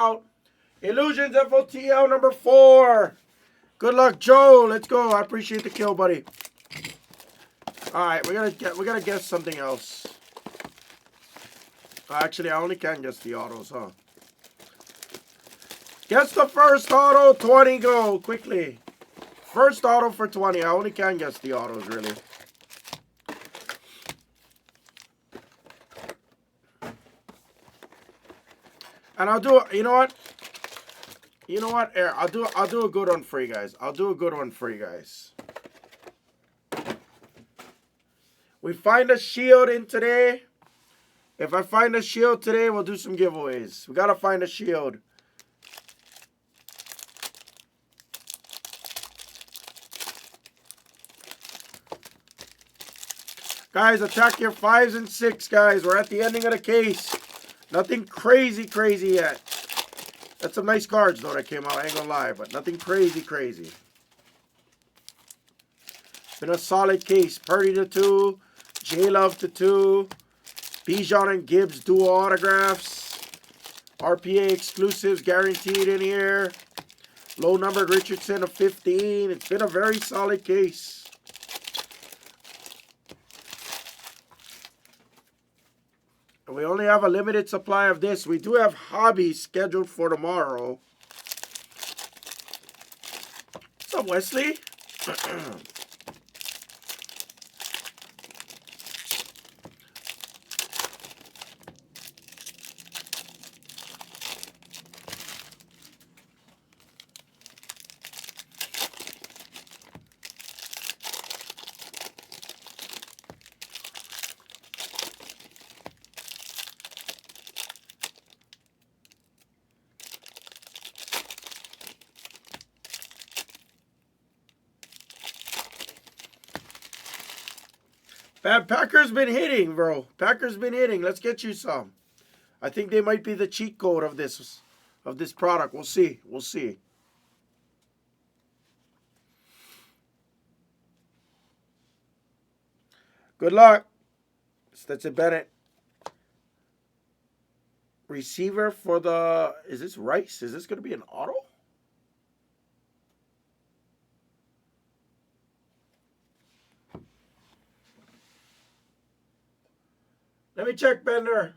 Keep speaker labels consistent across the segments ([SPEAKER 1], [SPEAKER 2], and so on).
[SPEAKER 1] Out. Illusions FOTL number 4. Good luck, Joe. Let's go. I appreciate the kill, buddy. All right, we gotta guess something else. Actually, I only can guess the autos, huh? Guess the first auto. 20 go quickly. First auto for 20. I only can guess the autos, really. And I'll do, you know what? You know what? Here, I'll do a good one for you guys. I'll do a good one for you guys. We find a shield in today. If I find a shield today, we'll do some giveaways. We gotta find a shield. Guys, attack your 5s and 6, guys. We're at the ending of the case. Nothing crazy yet. That's some nice cards, though, that came out. I ain't gonna lie, but nothing crazy. Been a solid case. Purdy to 2. J-Love to 2. Bijan and Gibbs dual autographs. RPA exclusives guaranteed in here. Low numbered Richardson of 15. It's been a very solid case. We only have a limited supply of this. We do have hobbies scheduled for tomorrow. What's up, Wesley? Packers been hitting, bro. Packers been hitting. Let's get you some. I think they might be the cheat code of this product. We'll see. We'll see. Good luck. Stetson Bennett. Receiver for the... Is this Rice? Is this going to be an auto? Let me check, Bender.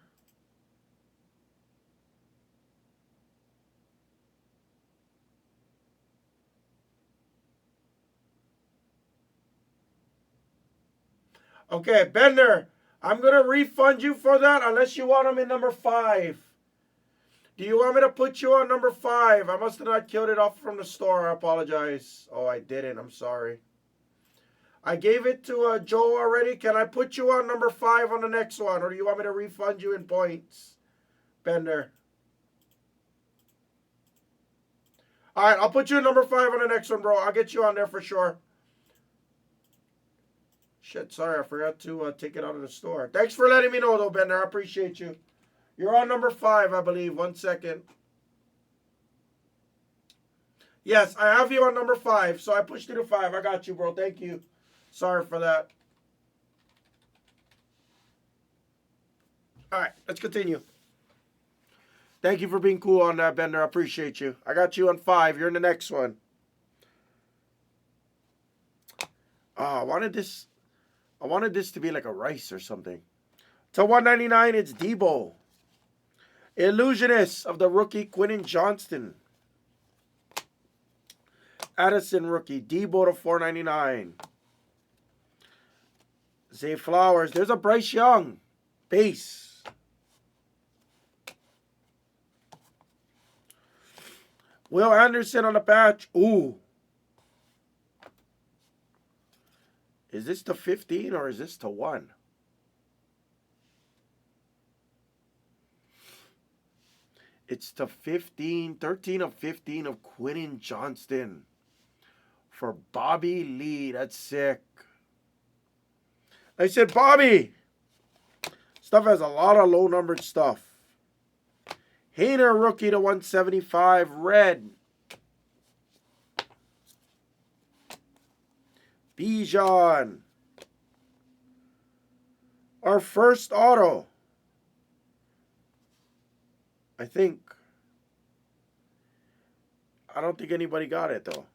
[SPEAKER 1] Okay, Bender. I'm going to refund you for that unless you want them in number 5. Do you want me to put you on number 5? I must have not killed it off from the store. I apologize. Oh, I didn't. I'm sorry. I gave it to Joe already. Can I put you on number 5 on the next one? Or do you want me to refund you in points? Bender. All right, I'll put you in number 5 on the next one, bro. I'll get you on there for sure. Shit, sorry. I forgot to take it out of the store. Thanks for letting me know, though, Bender. I appreciate you. You're on number 5, I believe. 1 second. Yes, I have you on number 5, so I pushed you to 5. I got you, bro. Thank you. Sorry for that. All right, let's continue. Thank you for being cool on that, Bender. I appreciate you. I got you on 5. You're in the next one. Oh, I wanted this to be like a Rice or something. To 199, it's Debo. Illusionist of the rookie Quentin Johnston. Addison rookie. Debo to 499. Zay Flowers. There's a Bryce Young. Base. Will Anderson on the patch. Ooh. Is this to 15 or is this to 1? It's to 15. 13 of 15 of Quentin Johnston. For Bobby Lee. That's sick. I said, Bobby. Stuff has a lot of low-numbered stuff. Hayner rookie to 175. Red. Bijan. Our first auto. I think. I don't think anybody got it, though.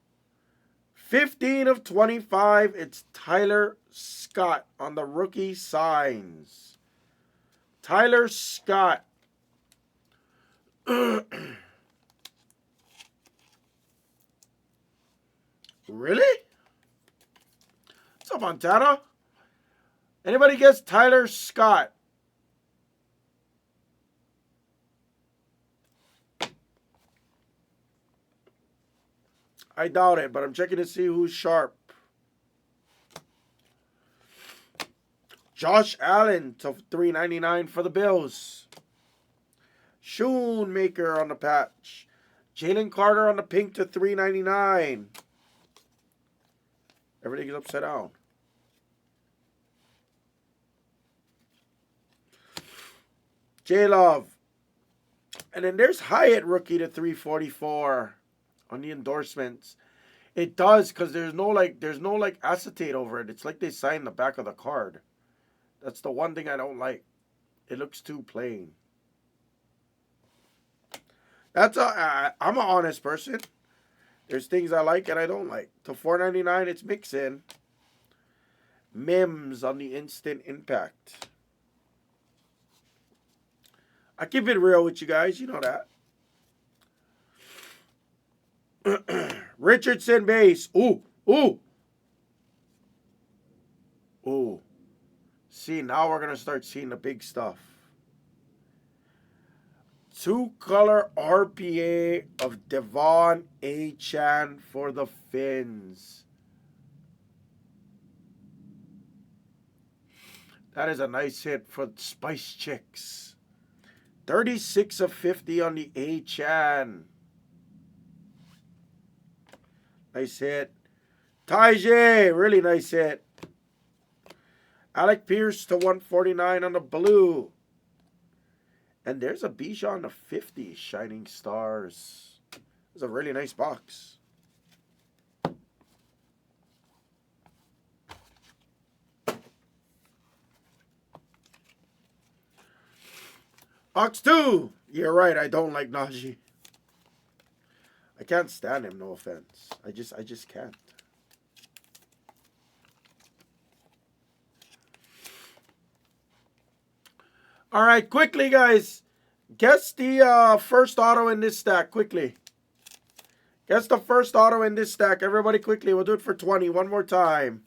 [SPEAKER 1] 15 of 25. It's Tyler Scott on the rookie signs. Tyler Scott. Really? What's up, Montana? Anybody guess Tyler Scott? I doubt it, but I'm checking to see who's sharp. Josh Allen to $3.99 for the Bills. Shoemaker on the patch. Jalen Carter on the pink to $3.99. Everything is upside down. J-Love. And then there's Hyatt rookie to $3.44 on the endorsements. It does, because there's no acetate over it. It's like they signed the back of the card. That's the one thing I don't like. It looks too plain. I'm an honest person. There's things I like and I don't like. To $4.99, it's mixing. Mims on the instant impact. I keep it real with you guys. You know that. Richardson base. Ooh. See, now we're going to start seeing the big stuff. 2-color RPA of Devon Achane for the Finns. That is a nice hit for Spice Chicks. 36 of 50 on the Achane. Nice hit. Tajay, really nice hit. Alec Pierce to 149 on the blue. And there's a Bijan to 50, Shining Stars. It's a really nice box. Box 2. You're right, I don't like Najee. I can't stand him, no offense. I just can't. All right, quickly, guys. Guess the first auto in this stack, quickly. Guess the first auto in this stack. Everybody, quickly. We'll do it for 20. One more time.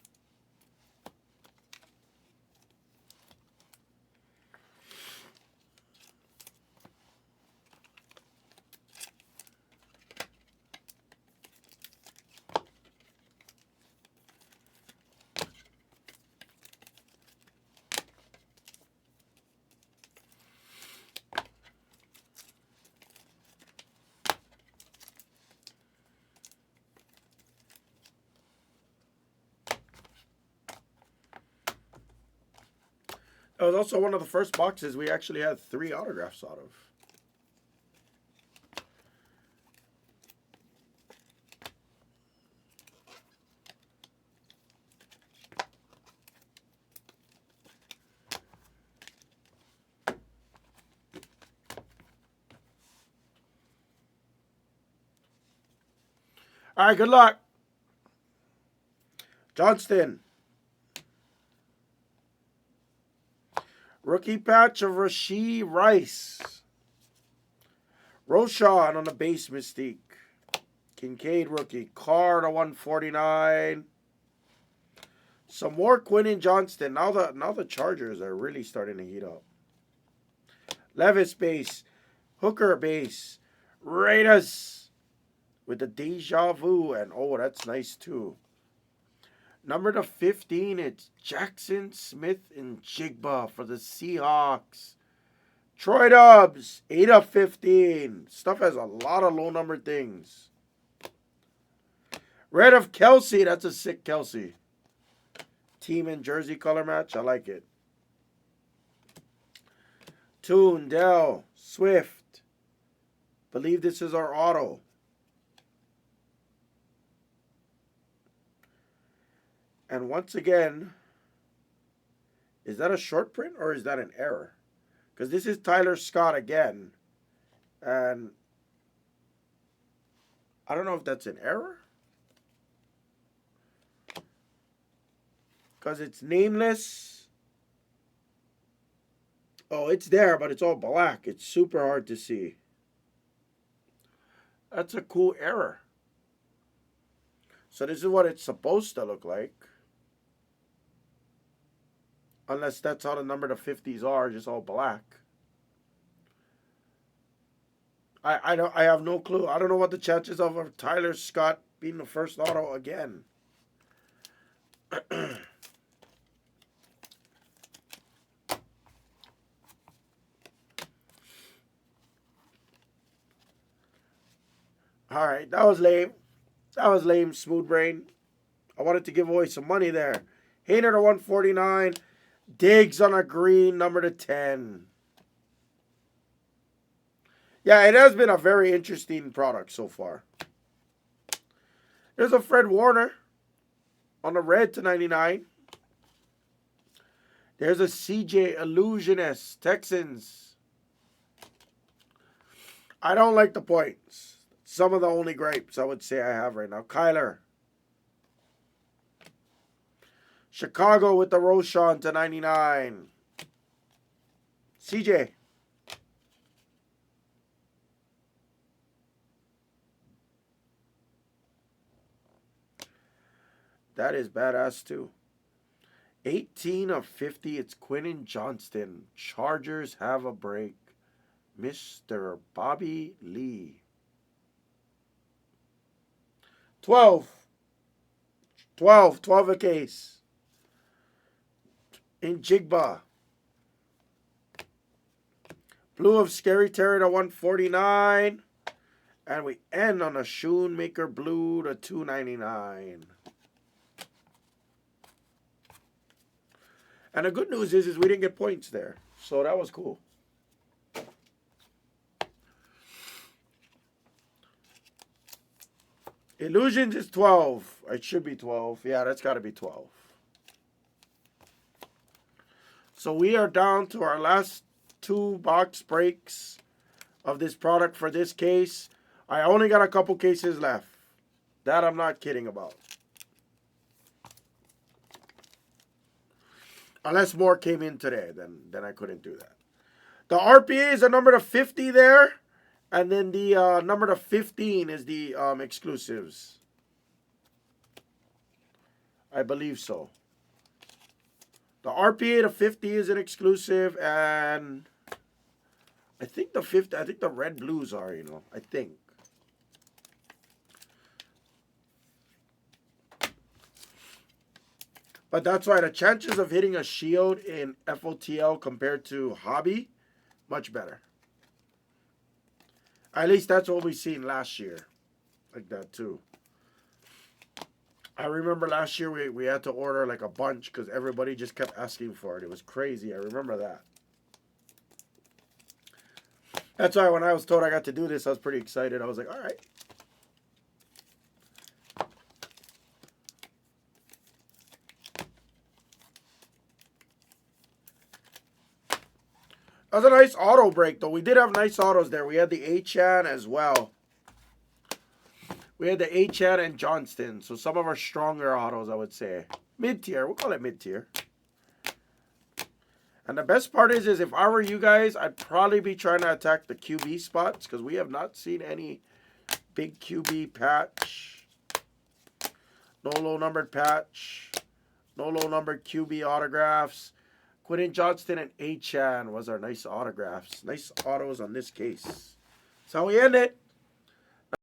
[SPEAKER 1] That was also one of the first boxes we actually had 3 autographs out of. All right, good luck. Johnston. Rookie patch of Rashee Rice. Roshan on the base Mystique. Kincaid rookie. Card to 149. Some more Quentin Johnston. Now the Chargers are really starting to heat up. Levis base. Hooker base. Raiders with the Deja Vu. And oh, that's nice too. Number to 15, it's Jackson Smith and Jigba for the Seahawks. Troy Dubs, 8 of 15. Stuff has a lot of low-numbered things. Red of Kelsey, that's a sick Kelsey. Team and jersey color match, I like it. Toon, Dell, Swift. Believe this is our auto. And once again, is that a short print or is that an error? Because this is Tyler Scott again. And I don't know if that's an error. Because it's nameless. Oh, it's there, but it's all black. It's super hard to see. That's a cool error. So this is what it's supposed to look like. Unless that's how the number to 50s are, just all black. I have no clue. I don't know what the chances of Tyler Scott being the first auto again. All right, that was lame. That was lame, Smooth Brain. I wanted to give away some money there. Hayner to 149. Diggs on a green, number to 10. Yeah, it has been a very interesting product so far. There's a Fred Warner on the red to 99. There's a CJ Illusionist, Texans. I don't like the points. Some of the only gripes I would say I have right now. Kyler. Chicago with the Roshan to 99. CJ. That is badass too. 18 of 50. It's Quentin Johnston. Chargers have a break. Mr. Bobby Lee. 12 a case. In Jigba. Blue of Scary Terror to 149. And we end on a Shoemaker Blue to 299. And the good news is we didn't get points there. So that was cool. Illusions is 12. It should be 12. Yeah, that's got to be 12. So we are down to our last 2 box breaks of this product for this case. I only got a couple cases left. That I'm not kidding about. Unless more came in today, then I couldn't do that. The RPA is a number to 50 there. And then the number to 15 is the exclusives. I believe so. The RPA to 50 is an exclusive. And I think the red blues are, I think. But that's why the chances of hitting a shield in FOTL compared to Hobby, much better. At least that's what we seen last year. Like that too. I remember last year we had to order like a bunch because everybody just kept asking for it. It was crazy. I remember that. That's why when I was told I got to do this, I was pretty excited. I was like, all right. That was a nice auto break, though. We did have nice autos there. We had the A-Chan as well. We had the A-Chan and Johnston. So some of our stronger autos, I would say. Mid-tier. We'll call it mid-tier. And the best part is if I were you guys, I'd probably be trying to attack the QB spots. Because we have not seen any big QB patch. No low-numbered patch. No low-numbered QB autographs. Quentin Johnston and A-Chan was our nice autographs. Nice autos on this case. That's how we end it.